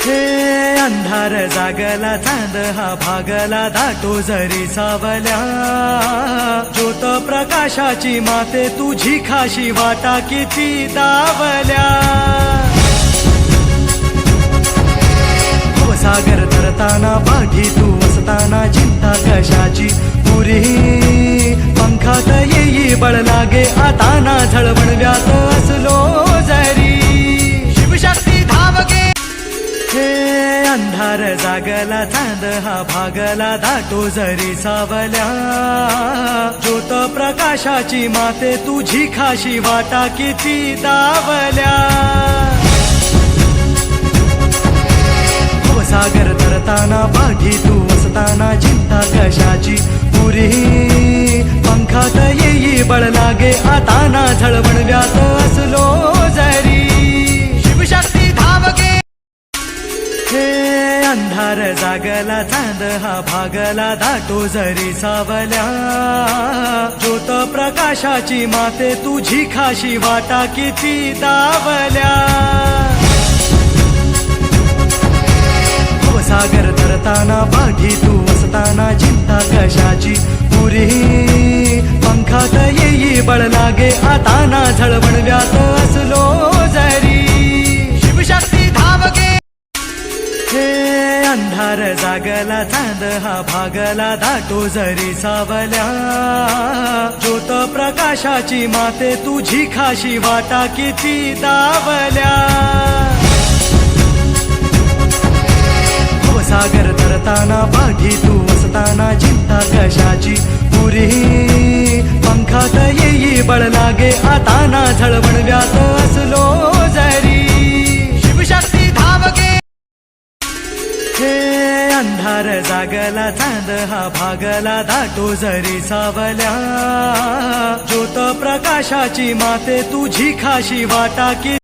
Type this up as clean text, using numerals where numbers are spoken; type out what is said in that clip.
हे अंधार जागला चांद हा भागला दाटो जरी सावल्या ज्योत प्रकाशाची माते तुझी खाशी वाटा किती दावल्या सागर तरताना पाठी तू असताना चिंता कशाची पुरी पंखात येई बळ लागे आता ना झळवणव्यात असलो जरी शिवशक्ती धावगे हे अंधार जागला चांद हा भागला दाटो जरी सावल्या ज्योत प्रकाशाची माते तुझी खाशी वाटा किती दावल्या सागर तरताना पाठी तू असताना चिंता कशाची पुरी पंखात येई बळ लागे आता ना झळवणव्यात असलो जरी शिवशक्ती धावगे हे अंधार जागला चांद हा भागला दाटो जरी सावल्या ज्योत प्रकाशाची माते तुझी खाशी वाटा किती दावल्या सागर तरताना पाठी तू असताना चिंता कशाची पुरी पंखात येई बळ लागे आता ना झळवणव्यात असलो जरी शिवशक्ती धावगे हे अंधार जागला चांद हा भागला दाटो जरी सावल्या ज्योत प्रकाशाची माते तुझी खाशी वाटा किती दावल्या सागर तरताना पाठी तू असताना चिंता कशाची पुरी पंखात येई बळ लागे आता ना झळवणव्यात असलो जरी शिवशक्ती धावगे हे अंधार जागला चांद हा भागला दाटो जरी सावल्या ज्योत प्रकाशाची माते तुझी खाशी वाटा की